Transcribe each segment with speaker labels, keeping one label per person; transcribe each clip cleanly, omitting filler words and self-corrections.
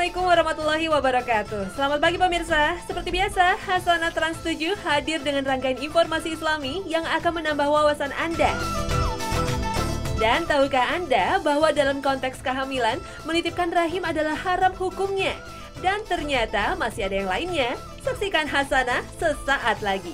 Speaker 1: Assalamualaikum warahmatullahi wabarakatuh. Selamat pagi pemirsa. Seperti biasa, Hasanah Trans 7 hadir dengan rangkaian informasi Islami yang akan menambah wawasan Anda. Dan tahukah Anda bahwa dalam konteks kehamilan, menitipkan rahim adalah haram hukumnya? Dan ternyata masih ada yang lainnya. Saksikan Hasanah sesaat lagi.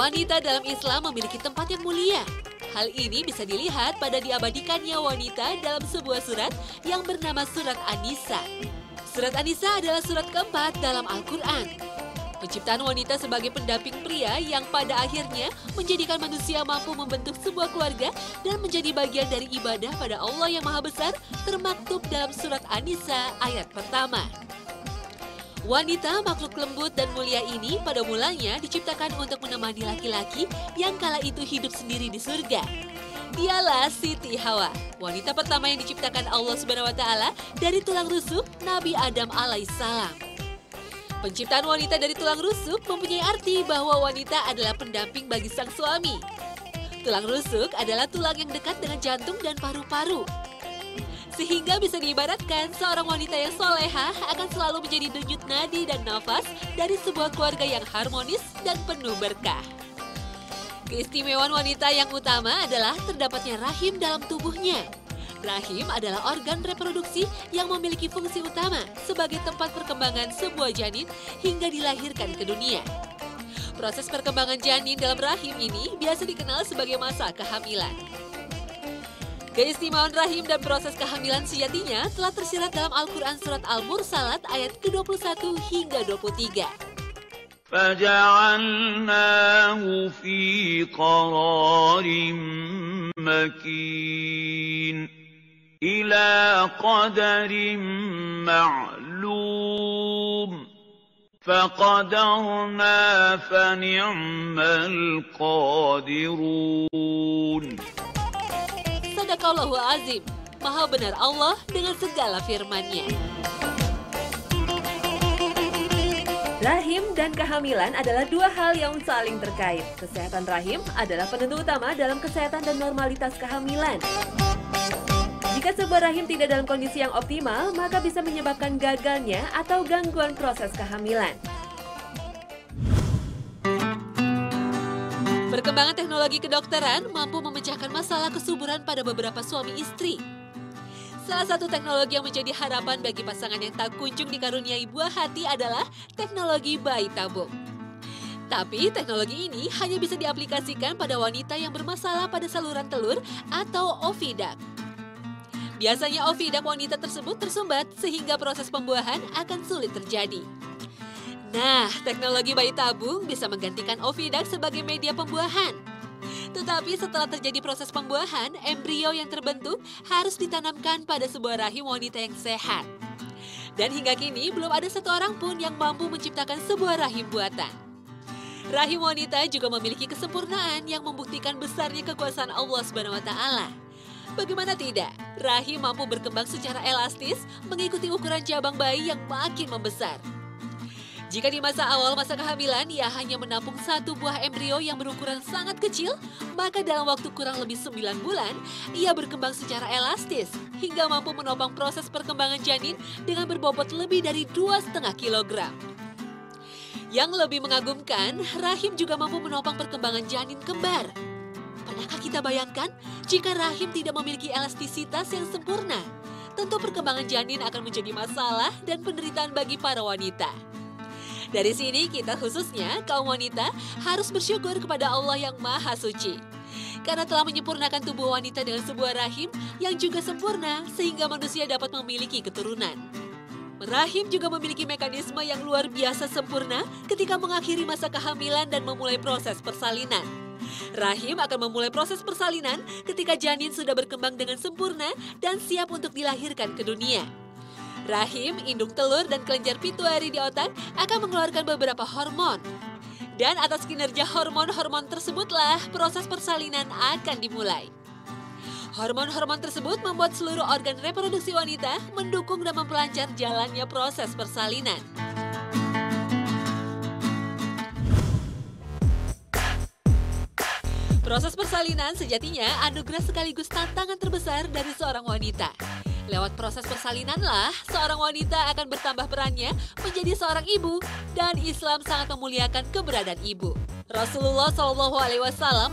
Speaker 1: Wanita dalam Islam memiliki tempat yang mulia. Hal ini bisa dilihat pada diabadikannya wanita dalam sebuah surat yang bernama Surat An-Nisa. Surat An-Nisa adalah surat keempat dalam Al-Quran. Penciptaan wanita sebagai pendamping pria yang pada akhirnya menjadikan manusia mampu membentuk sebuah keluarga dan menjadi bagian dari ibadah pada Allah yang Maha Besar termaktub dalam Surat An-Nisa ayat pertama. Wanita makhluk lembut dan mulia ini pada mulanya diciptakan untuk menemani laki-laki yang kala itu hidup sendiri di surga. Dialah Siti Hawa, wanita pertama yang diciptakan Allah Subhanahu wa Ta'ala dari tulang rusuk Nabi Adam alaihissalam. Penciptaan wanita dari tulang rusuk mempunyai arti bahwa wanita adalah pendamping bagi sang suami. Tulang rusuk adalah tulang yang dekat dengan jantung dan paru-paru. Sehingga bisa diibaratkan seorang wanita yang solehah akan selalu menjadi denyut nadi dan nafas dari sebuah keluarga yang harmonis dan penuh berkah. Keistimewaan wanita yang utama adalah terdapatnya rahim dalam tubuhnya. Rahim adalah organ reproduksi yang memiliki fungsi utama sebagai tempat perkembangan sebuah janin hingga dilahirkan ke dunia. Proses perkembangan janin dalam rahim ini biasa dikenal sebagai masa kehamilan. Keistimewaan rahim dan proses kehamilan sejatinya telah tersirat dalam Al-Quran Surat Al-Mursalat ayat ke-21 hingga 23.
Speaker 2: فَجَعَلْنَاهُ فِي قَرَارٍ مَّكِينٍ إِلَى قَدَرٍ مَّعْلُومٍ فَقَدَرْنَا فَنِعْمَ الْقَادِرُونَ.
Speaker 1: Sadaqallahul Azim, Maha benar Allah dengan segala firman-Nya. Rahim dan kehamilan adalah dua hal yang saling terkait. Kesehatan rahim adalah penentu utama dalam kesehatan dan normalitas kehamilan. Jika sebuah rahim tidak dalam kondisi yang optimal, maka bisa menyebabkan gagalnya atau gangguan proses kehamilan. Perkembangan teknologi kedokteran mampu memecahkan masalah kesuburan pada beberapa suami istri. Salah satu teknologi yang menjadi harapan bagi pasangan yang tak kunjung dikaruniai buah hati adalah teknologi bayi tabung. Tapi teknologi ini hanya bisa diaplikasikan pada wanita yang bermasalah pada saluran telur atau oviduct. Biasanya oviduct wanita tersebut tersumbat sehingga proses pembuahan akan sulit terjadi. Nah, teknologi bayi tabung bisa menggantikan oviduct sebagai media pembuahan. Tetapi setelah terjadi proses pembuahan, embrio yang terbentuk harus ditanamkan pada sebuah rahim wanita yang sehat. Dan hingga kini belum ada satu orang pun yang mampu menciptakan sebuah rahim buatan. Rahim wanita juga memiliki kesempurnaan yang membuktikan besarnya kekuasaan Allah Subhanahu wa Ta'ala. Bagaimana tidak, rahim mampu berkembang secara elastis mengikuti ukuran cabang bayi yang makin membesar. Jika di masa awal masa kehamilan ia hanya menampung satu buah embrio yang berukuran sangat kecil, maka dalam waktu kurang lebih 9 bulan, ia berkembang secara elastis hingga mampu menopang proses perkembangan janin dengan berbobot lebih dari 2,5 kg. Yang lebih mengagumkan, rahim juga mampu menopang perkembangan janin kembar. Pernahkah kita bayangkan jika rahim tidak memiliki elastisitas yang sempurna? Tentu perkembangan janin akan menjadi masalah dan penderitaan bagi para wanita. Dari sini kita khususnya kaum wanita harus bersyukur kepada Allah yang Maha Suci. Karena telah menyempurnakan tubuh wanita dengan sebuah rahim yang juga sempurna sehingga manusia dapat memiliki keturunan. Rahim juga memiliki mekanisme yang luar biasa sempurna ketika mengakhiri masa kehamilan dan memulai proses persalinan. Rahim akan memulai proses persalinan ketika janin sudah berkembang dengan sempurna dan siap untuk dilahirkan ke dunia. Rahim, indung telur, dan kelenjar pituitari di otak akan mengeluarkan beberapa hormon. Dan atas kinerja hormon-hormon tersebutlah proses persalinan akan dimulai. Hormon-hormon tersebut membuat seluruh organ reproduksi wanita mendukung dan memperlancar jalannya proses persalinan. Proses persalinan sejatinya anugerah sekaligus tantangan terbesar dari seorang wanita. Lewat proses persalinanlah, seorang wanita akan bertambah perannya menjadi seorang ibu, dan Islam sangat memuliakan keberadaan ibu. Rasulullah SAW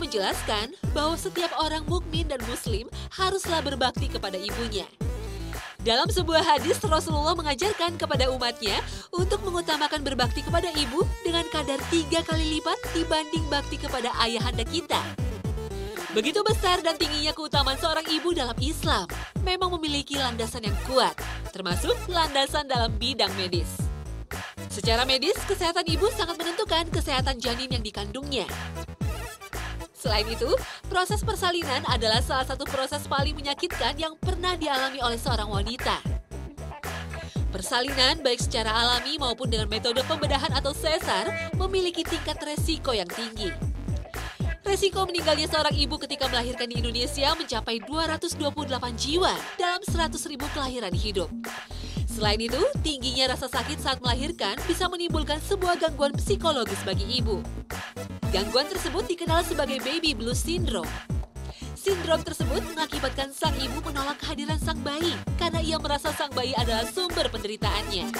Speaker 1: menjelaskan bahwa setiap orang mukmin dan muslim haruslah berbakti kepada ibunya. Dalam sebuah hadis, Rasulullah mengajarkan kepada umatnya untuk mengutamakan berbakti kepada ibu dengan kadar 3 kali lipat dibanding bakti kepada ayahanda kita. Begitu besar dan tingginya keutamaan seorang ibu dalam Islam, memang memiliki landasan yang kuat, termasuk landasan dalam bidang medis. Secara medis, kesehatan ibu sangat menentukan kesehatan janin yang dikandungnya. Selain itu, proses persalinan adalah salah satu proses paling menyakitkan yang pernah dialami oleh seorang wanita. Persalinan baik secara alami maupun dengan metode pembedahan atau sesar memiliki tingkat resiko yang tinggi. Resiko meninggalnya seorang ibu ketika melahirkan di Indonesia mencapai 228 jiwa dalam 100.000 kelahiran hidup. Selain itu, tingginya rasa sakit saat melahirkan bisa menimbulkan sebuah gangguan psikologis bagi ibu. Gangguan tersebut dikenal sebagai baby blues syndrome. Sindrom tersebut mengakibatkan sang ibu menolak kehadiran sang bayi karena ia merasa sang bayi adalah sumber penderitaannya.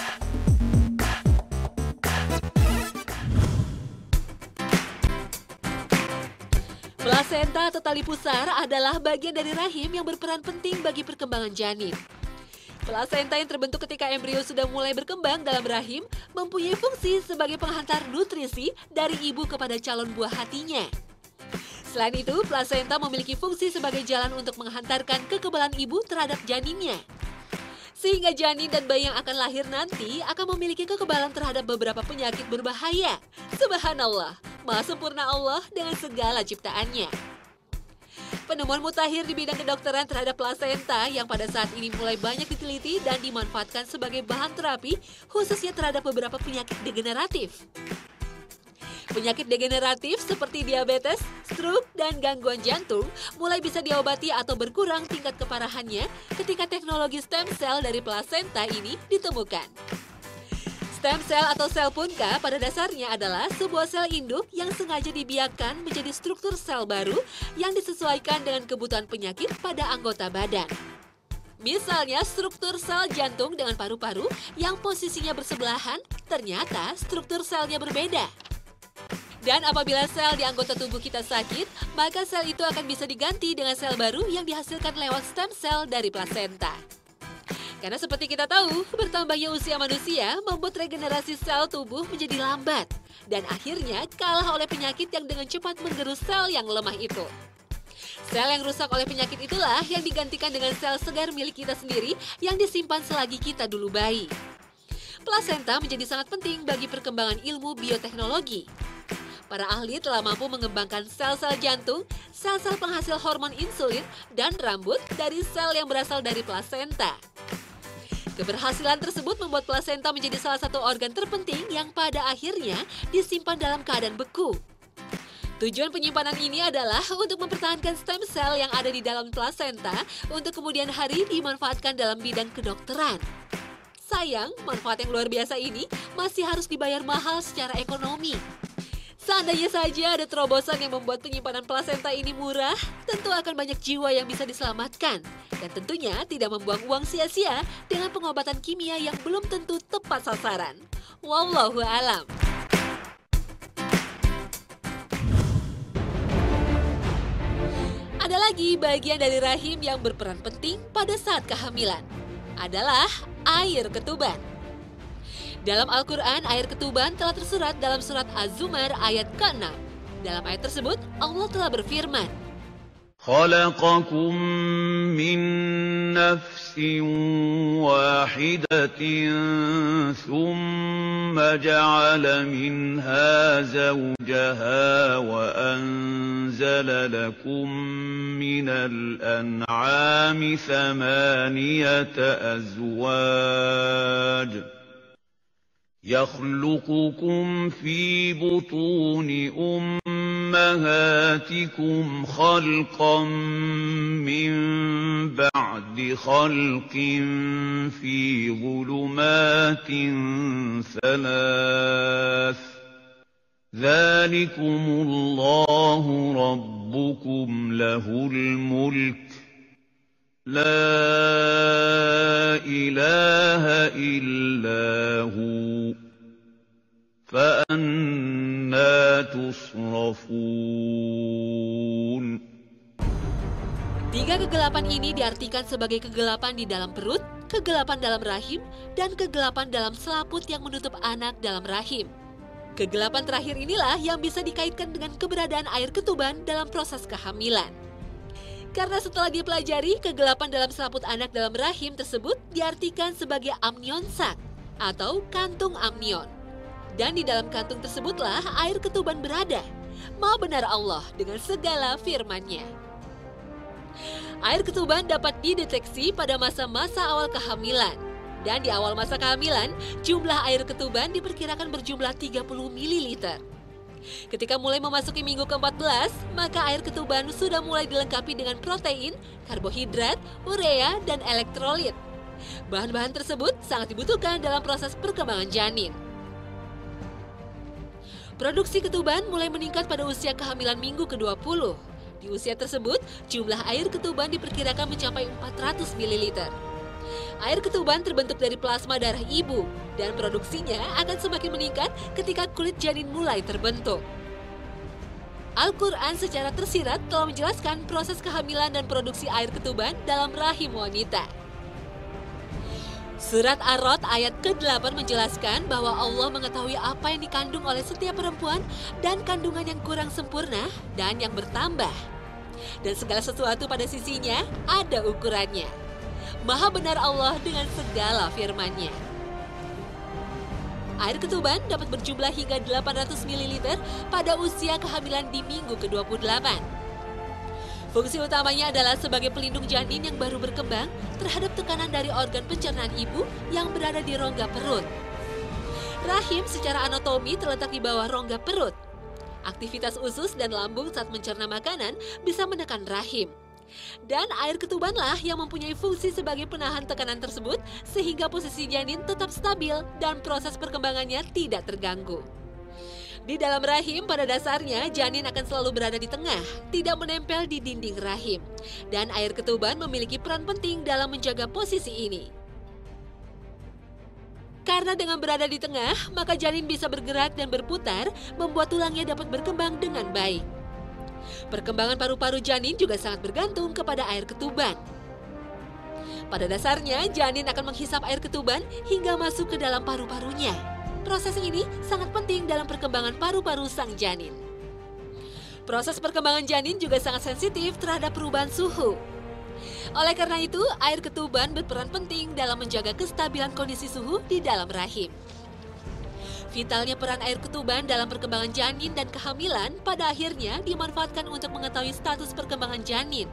Speaker 1: Plasenta atau tali pusar adalah bagian dari rahim yang berperan penting bagi perkembangan janin. Plasenta yang terbentuk ketika embrio sudah mulai berkembang dalam rahim mempunyai fungsi sebagai penghantar nutrisi dari ibu kepada calon buah hatinya. Selain itu, plasenta memiliki fungsi sebagai jalan untuk menghantarkan kekebalan ibu terhadap janinnya. Sehingga janin dan bayi yang akan lahir nanti akan memiliki kekebalan terhadap beberapa penyakit berbahaya. Subhanallah, Maha sempurna Allah dengan segala ciptaannya. Penemuan mutakhir di bidang kedokteran terhadap plasenta yang pada saat ini mulai banyak diteliti dan dimanfaatkan sebagai bahan terapi khususnya terhadap beberapa penyakit degeneratif. Penyakit degeneratif seperti diabetes, stroke, dan gangguan jantung mulai bisa diobati atau berkurang tingkat keparahannya ketika teknologi stem cell dari plasenta ini ditemukan. Stem cell atau sel punka pada dasarnya adalah sebuah sel induk yang sengaja dibiarkan menjadi struktur sel baru yang disesuaikan dengan kebutuhan penyakit pada anggota badan. Misalnya struktur sel jantung dengan paru-paru yang posisinya bersebelahan, ternyata struktur selnya berbeda. Dan apabila sel di anggota tubuh kita sakit, maka sel itu akan bisa diganti dengan sel baru yang dihasilkan lewat stem cell dari plasenta. Karena seperti kita tahu, bertambahnya usia manusia membuat regenerasi sel tubuh menjadi lambat dan akhirnya kalah oleh penyakit yang dengan cepat menggerus sel yang lemah itu. Sel yang rusak oleh penyakit itulah yang digantikan dengan sel segar milik kita sendiri yang disimpan selagi kita dulu bayi. Plasenta menjadi sangat penting bagi perkembangan ilmu bioteknologi. Para ahli telah mampu mengembangkan sel-sel jantung, sel-sel penghasil hormon insulin, dan rambut dari sel yang berasal dari plasenta. Keberhasilan tersebut membuat plasenta menjadi salah satu organ terpenting yang pada akhirnya disimpan dalam keadaan beku. Tujuan penyimpanan ini adalah untuk mempertahankan stem cell yang ada di dalam plasenta untuk kemudian hari dimanfaatkan dalam bidang kedokteran. Sayang, manfaat yang luar biasa ini masih harus dibayar mahal secara ekonomi. Seandainya saja ada terobosan yang membuat penyimpanan plasenta ini murah, tentu akan banyak jiwa yang bisa diselamatkan. Dan tentunya tidak membuang uang sia-sia dengan pengobatan kimia yang belum tentu tepat sasaran. Wallahu a'lam. Ada lagi bagian dari rahim yang berperan penting pada saat kehamilan. Adalah air ketuban. Dalam Al-Quran, air ketuban telah tersurat dalam surat Az-Zumar ayat ke-6. Dalam ayat tersebut, Allah telah berfirman,
Speaker 2: خَلَقَكُم مِّن نَّفْسٍ وَاحِدَةٍ ثُمَّ جَعَلَ مِنْهَا زَوْجَهَا وَأَنزَلَ لَكُم مِّنَ الْأَنْعَامِ ثَمَانِيَةَ أَزْوَاجٍ يَخْلُقُكُمْ فِي بُطُونِ أُمَّهَاتِكُمْ خَلْقًا مِّن بَعْدِ خَلْقٍ فِي ظُلُمَاتٍ ثَلَاثٍ ذَٰلِكُمُ اللَّهُ رَبُّكُمْ لَهُ الْمُلْكُ لَا إِلَٰهَ إِلَّا هُوَ فَأَنَّىٰ تُصْرَفُونَ.
Speaker 1: Tiga kegelapan ini diartikan sebagai kegelapan di dalam perut, kegelapan dalam rahim, dan kegelapan dalam selaput yang menutup anak dalam rahim. Kegelapan terakhir inilah yang bisa dikaitkan dengan keberadaan air ketuban dalam proses kehamilan. Karena setelah dipelajari, kegelapan dalam selaput anak dalam rahim tersebut diartikan sebagai amnion sak atau kantung amnion. Dan di dalam kantung tersebutlah air ketuban berada. Maha benar Allah dengan segala firman-Nya. Air ketuban dapat dideteksi pada masa-masa awal kehamilan. Dan di awal masa kehamilan, jumlah air ketuban diperkirakan berjumlah 30 ml. Ketika mulai memasuki minggu ke-14, maka air ketuban sudah mulai dilengkapi dengan protein, karbohidrat, urea, dan elektrolit. Bahan-bahan tersebut sangat dibutuhkan dalam proses perkembangan janin. Produksi ketuban mulai meningkat pada usia kehamilan minggu ke-20. Di usia tersebut, jumlah air ketuban diperkirakan mencapai 400 ml. Air ketuban terbentuk dari plasma darah ibu dan produksinya akan semakin meningkat ketika kulit janin mulai terbentuk. Al-Quran secara tersirat telah menjelaskan proses kehamilan dan produksi air ketuban dalam rahim wanita. Surat Ar-Rod ayat ke-8 menjelaskan bahwa Allah mengetahui apa yang dikandung oleh setiap perempuan dan kandungan yang kurang sempurna dan yang bertambah. Dan segala sesuatu pada sisinya ada ukurannya. Maha benar Allah dengan segala firman-Nya. Air ketuban dapat berjumlah hingga 800 ml pada usia kehamilan di minggu ke-28. Fungsi utamanya adalah sebagai pelindung janin yang baru berkembang terhadap tekanan dari organ pencernaan ibu yang berada di rongga perut. Rahim secara anatomi terletak di bawah rongga perut. Aktivitas usus dan lambung saat mencerna makanan bisa menekan rahim. Dan air ketubanlah yang mempunyai fungsi sebagai penahan tekanan tersebut sehingga posisi janin tetap stabil dan proses perkembangannya tidak terganggu. Di dalam rahim pada dasarnya janin akan selalu berada di tengah, tidak menempel di dinding rahim. Dan air ketuban memiliki peran penting dalam menjaga posisi ini. Karena dengan berada di tengah, maka janin bisa bergerak dan berputar, membuat tulangnya dapat berkembang dengan baik. Perkembangan paru-paru janin juga sangat bergantung kepada air ketuban. Pada dasarnya, janin akan menghisap air ketuban hingga masuk ke dalam paru-parunya. Proses ini sangat penting dalam perkembangan paru-paru sang janin. Proses perkembangan janin juga sangat sensitif terhadap perubahan suhu. Oleh karena itu, air ketuban berperan penting dalam menjaga kestabilan kondisi suhu di dalam rahim. Vitalnya peran air ketuban dalam perkembangan janin dan kehamilan pada akhirnya dimanfaatkan untuk mengetahui status perkembangan janin.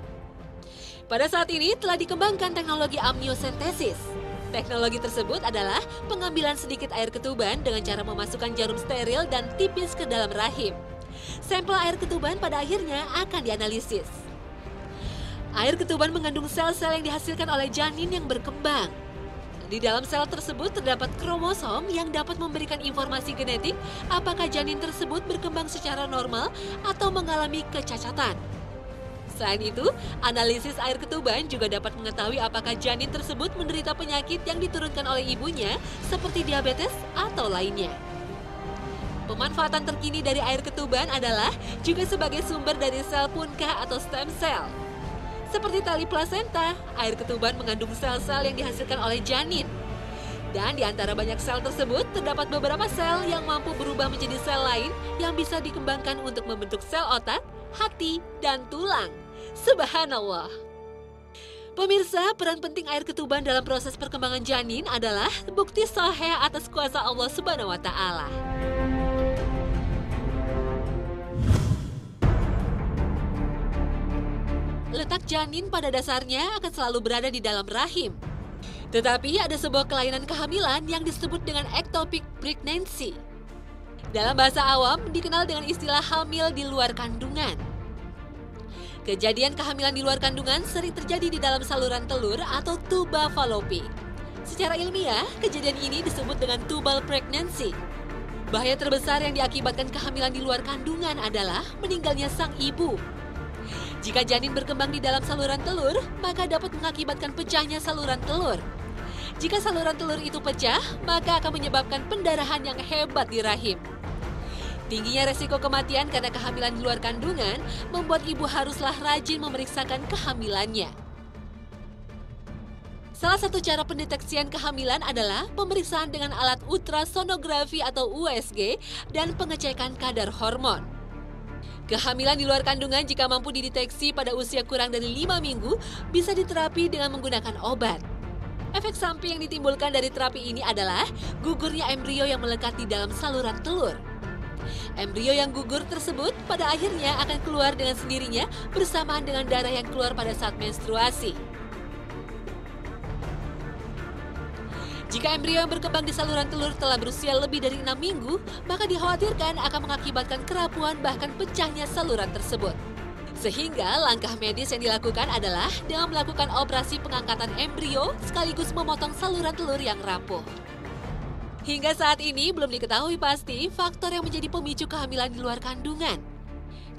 Speaker 1: Pada saat ini telah dikembangkan teknologi amniosentesis. Teknologi tersebut adalah pengambilan sedikit air ketuban dengan cara memasukkan jarum steril dan tipis ke dalam rahim. Sampel air ketuban pada akhirnya akan dianalisis. Air ketuban mengandung sel-sel yang dihasilkan oleh janin yang berkembang. Di dalam sel tersebut terdapat kromosom yang dapat memberikan informasi genetik apakah janin tersebut berkembang secara normal atau mengalami kecacatan. Selain itu, analisis air ketuban juga dapat mengetahui apakah janin tersebut menderita penyakit yang diturunkan oleh ibunya seperti diabetes atau lainnya. Pemanfaatan terkini dari air ketuban adalah juga sebagai sumber dari sel punkah atau stem cell. Seperti tali plasenta, air ketuban mengandung sel-sel yang dihasilkan oleh janin. Dan di antara banyak sel tersebut, terdapat beberapa sel yang mampu berubah menjadi sel lain yang bisa dikembangkan untuk membentuk sel otak, hati, dan tulang. Subhanallah. Pemirsa, peran penting air ketuban dalam proses perkembangan janin adalah bukti sahih atas kuasa Allah Subhanahu wa Ta'ala. Letak janin pada dasarnya akan selalu berada di dalam rahim. Tetapi ada sebuah kelainan kehamilan yang disebut dengan ectopic pregnancy. Dalam bahasa awam dikenal dengan istilah hamil di luar kandungan. Kejadian kehamilan di luar kandungan sering terjadi di dalam saluran telur atau tuba falopi. Secara ilmiah, kejadian ini disebut dengan tubal pregnancy. Bahaya terbesar yang diakibatkan kehamilan di luar kandungan adalah meninggalnya sang ibu. Jika janin berkembang di dalam saluran telur, maka dapat mengakibatkan pecahnya saluran telur. Jika saluran telur itu pecah, maka akan menyebabkan pendarahan yang hebat di rahim. Tingginya resiko kematian karena kehamilan di luar kandungan membuat ibu haruslah rajin memeriksakan kehamilannya. Salah satu cara pendeteksian kehamilan adalah pemeriksaan dengan alat ultrasonografi atau USG dan pengecekan kadar hormon. Kehamilan di luar kandungan jika mampu dideteksi pada usia kurang dari 5 minggu bisa diterapi dengan menggunakan obat. Efek samping yang ditimbulkan dari terapi ini adalah gugurnya embrio yang melekat di dalam saluran telur. Embrio yang gugur tersebut pada akhirnya akan keluar dengan sendirinya bersamaan dengan darah yang keluar pada saat menstruasi. Jika embrio yang berkembang di saluran telur telah berusia lebih dari 6 minggu, maka dikhawatirkan akan mengakibatkan kerapuhan bahkan pecahnya saluran tersebut. Sehingga langkah medis yang dilakukan adalah dengan melakukan operasi pengangkatan embrio sekaligus memotong saluran telur yang rapuh. Hingga saat ini belum diketahui pasti faktor yang menjadi pemicu kehamilan di luar kandungan.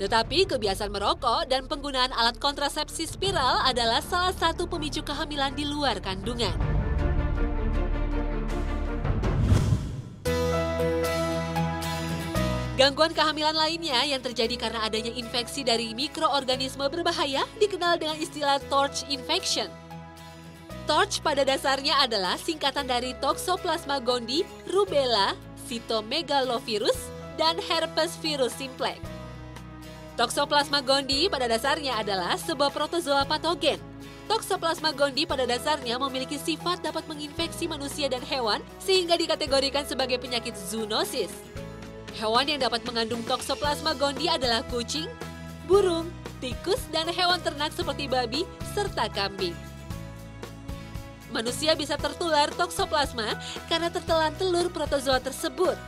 Speaker 1: Tetapi kebiasaan merokok dan penggunaan alat kontrasepsi spiral adalah salah satu pemicu kehamilan di luar kandungan. Gangguan kehamilan lainnya yang terjadi karena adanya infeksi dari mikroorganisme berbahaya dikenal dengan istilah torch infection. Torch pada dasarnya adalah singkatan dari Toxoplasma gondii, Rubella, Cytomegalovirus, dan Herpes virus simplex. Toxoplasma gondii pada dasarnya adalah sebuah protozoa patogen. Toxoplasma gondii pada dasarnya memiliki sifat dapat menginfeksi manusia dan hewan sehingga dikategorikan sebagai penyakit zoonosis. Hewan yang dapat mengandung Toxoplasma gondii adalah kucing, burung, tikus, dan hewan ternak seperti babi serta kambing. Manusia bisa tertular Toxoplasma karena tertelan telur protozoa tersebut,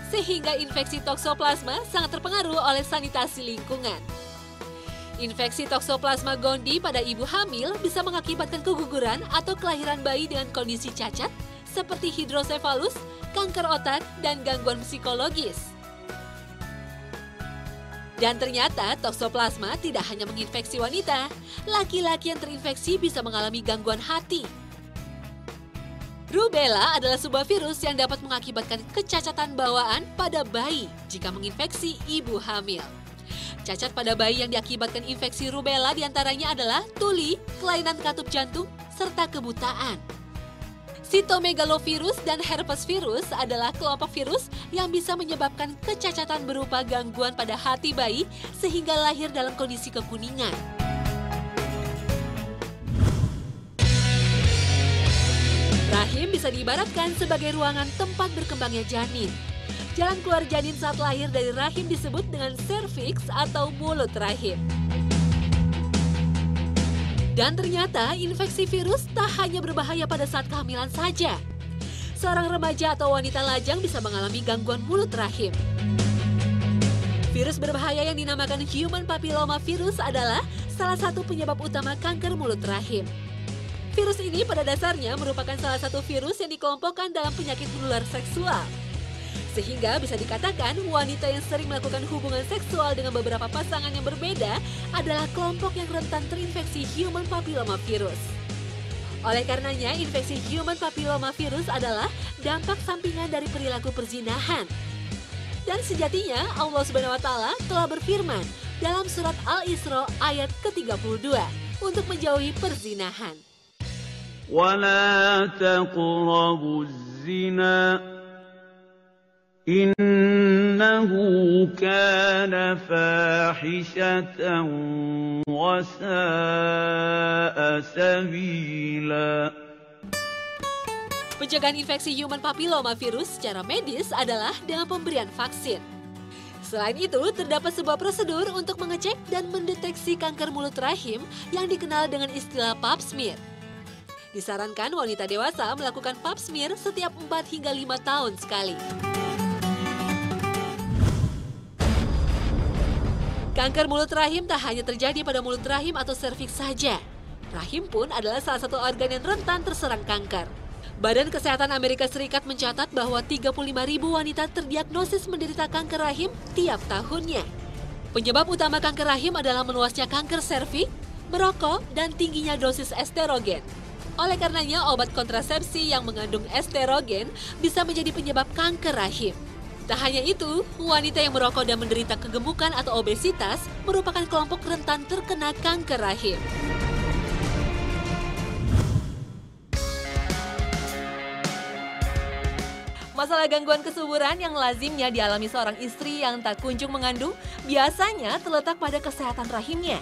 Speaker 1: sehingga infeksi Toxoplasma sangat terpengaruh oleh sanitasi lingkungan. Infeksi Toxoplasma gondii pada ibu hamil bisa mengakibatkan keguguran atau kelahiran bayi dengan kondisi cacat seperti hidrosefalus, kanker otak, dan gangguan psikologis. Dan ternyata Toxoplasma tidak hanya menginfeksi wanita, laki-laki yang terinfeksi bisa mengalami gangguan hati. Rubella adalah sebuah virus yang dapat mengakibatkan kecacatan bawaan pada bayi jika menginfeksi ibu hamil. Cacat pada bayi yang diakibatkan infeksi rubella diantaranya adalah tuli, kelainan katup jantung, serta kebutaan. Cytomegalovirus dan herpes virus adalah kelompok virus yang bisa menyebabkan kecacatan berupa gangguan pada hati bayi sehingga lahir dalam kondisi kekuningan. Rahim bisa diibaratkan sebagai ruangan tempat berkembangnya janin. Jalan keluar janin saat lahir dari rahim disebut dengan serviks atau mulut rahim. Dan ternyata infeksi virus tak hanya berbahaya pada saat kehamilan saja. Seorang remaja atau wanita lajang bisa mengalami gangguan mulut rahim. Virus berbahaya yang dinamakan human papilloma virus adalah salah satu penyebab utama kanker mulut rahim. Virus ini pada dasarnya merupakan salah satu virus yang dikelompokkan dalam penyakit menular seksual. Sehingga bisa dikatakan wanita yang sering melakukan hubungan seksual dengan beberapa pasangan yang berbeda adalah kelompok yang rentan terinfeksi human papilloma virus. Oleh karenanya, infeksi human papilloma virus adalah dampak sampingan dari perilaku perzinahan. Dan sejatinya Allah SWT telah berfirman dalam surat Al-Isra ayat ke-32 untuk menjauhi perzinahan.
Speaker 2: وَلَا تَقْرَبُوا الزِّنَا إِنَّهُ كَانَ فَاحِشَةً وَسَاءَ سَبِيلًا.
Speaker 1: Pencegahan infeksi human papilloma virus secara medis adalah dengan pemberian vaksin. Selain itu, terdapat sebuah prosedur untuk mengecek dan mendeteksi kanker mulut rahim yang dikenal dengan istilah pap smear. Disarankan wanita dewasa melakukan pap smear setiap 4 hingga 5 tahun sekali. Kanker mulut rahim tak hanya terjadi pada mulut rahim atau serviks saja. Rahim pun adalah salah satu organ yang rentan terserang kanker. Badan Kesehatan Amerika Serikat mencatat bahwa 35.000 wanita terdiagnosis menderita kanker rahim tiap tahunnya. Penyebab utama kanker rahim adalah meluasnya kanker serviks, merokok, dan tingginya dosis estrogen. Oleh karenanya, obat kontrasepsi yang mengandung estrogen bisa menjadi penyebab kanker rahim. Tak hanya itu, wanita yang merokok dan menderita kegemukan atau obesitas merupakan kelompok rentan terkena kanker rahim. Masalah gangguan kesuburan yang lazimnya dialami seorang istri yang tak kunjung mengandung biasanya terletak pada kesehatan rahimnya.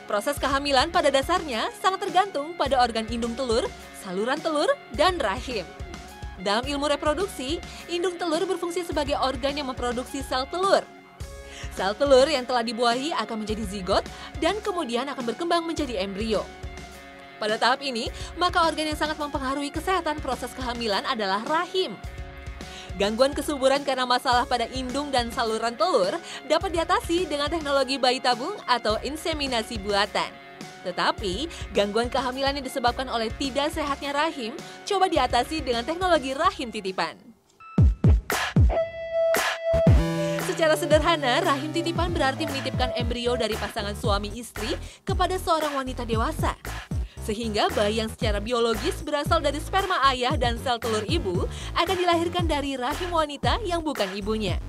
Speaker 1: Proses kehamilan pada dasarnya sangat tergantung pada organ indung telur, saluran telur, dan rahim. Dalam ilmu reproduksi, indung telur berfungsi sebagai organ yang memproduksi sel telur. Sel telur yang telah dibuahi akan menjadi zigot dan kemudian akan berkembang menjadi embrio. Pada tahap ini, maka organ yang sangat mempengaruhi kesehatan proses kehamilan adalah rahim. Gangguan kesuburan karena masalah pada indung dan saluran telur dapat diatasi dengan teknologi bayi tabung atau inseminasi buatan. Tetapi, gangguan kehamilan yang disebabkan oleh tidak sehatnya rahim coba diatasi dengan teknologi rahim titipan. Secara sederhana, rahim titipan berarti menitipkan embrio dari pasangan suami istri kepada seorang wanita dewasa. Sehingga bayi yang secara biologis berasal dari sperma ayah dan sel telur ibu akan dilahirkan dari rahim wanita yang bukan ibunya.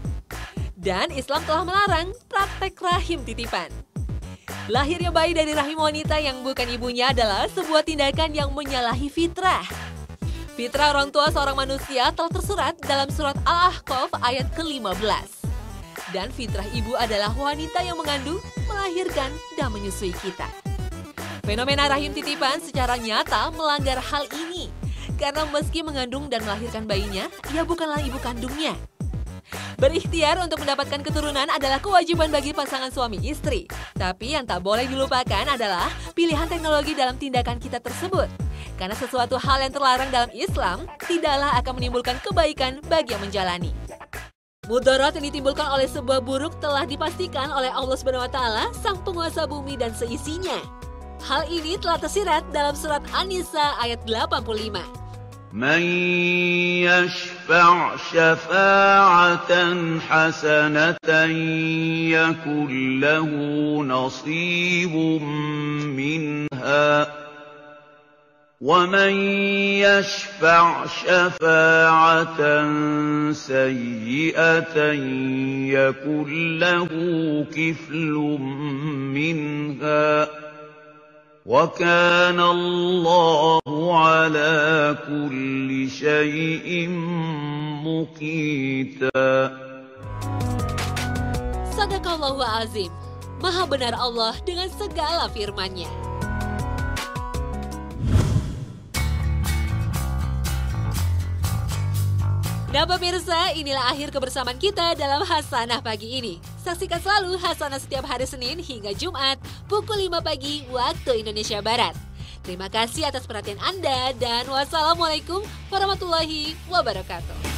Speaker 1: Dan Islam telah melarang praktek rahim titipan. Lahirnya bayi dari rahim wanita yang bukan ibunya adalah sebuah tindakan yang menyalahi fitrah. Fitrah orang tua seorang manusia telah tersurat dalam surat Al-Ahqaf ayat ke-15. Dan fitrah ibu adalah wanita yang mengandung, melahirkan, dan menyusui kita. Fenomena rahim titipan secara nyata melanggar hal ini. Karena meski mengandung dan melahirkan bayinya, ia bukanlah ibu kandungnya. Berikhtiar untuk mendapatkan keturunan adalah kewajiban bagi pasangan suami istri. Tapi yang tak boleh dilupakan adalah pilihan teknologi dalam tindakan kita tersebut. Karena sesuatu hal yang terlarang dalam Islam tidaklah akan menimbulkan kebaikan bagi yang menjalani. Mudarat yang ditimbulkan oleh sebuah buruk telah dipastikan oleh Allah SWT, sang penguasa bumi dan seisinya. Hal ini telah tersirat dalam surat An-Nisa ayat 85.
Speaker 2: من يشفع شفاعة حسنة يكن له نصيب منها ومن يشفع شفاعة سيئة يكن له كفل منها وَكَانَ اللَّهُ عَلَى كُلِّ شَيْءٍ مُقِيتًا.
Speaker 1: Sadaqallahu azim. Maha benar Allah dengan segala firman-Nya. Nah pemirsa, inilah akhir kebersamaan kita dalam Hasanah pagi ini. Saksikan selalu Hasanah setiap hari Senin hingga Jumat pukul 5 pagi waktu Indonesia Barat. Terima kasih atas perhatian Anda dan wassalamualaikum warahmatullahi wabarakatuh.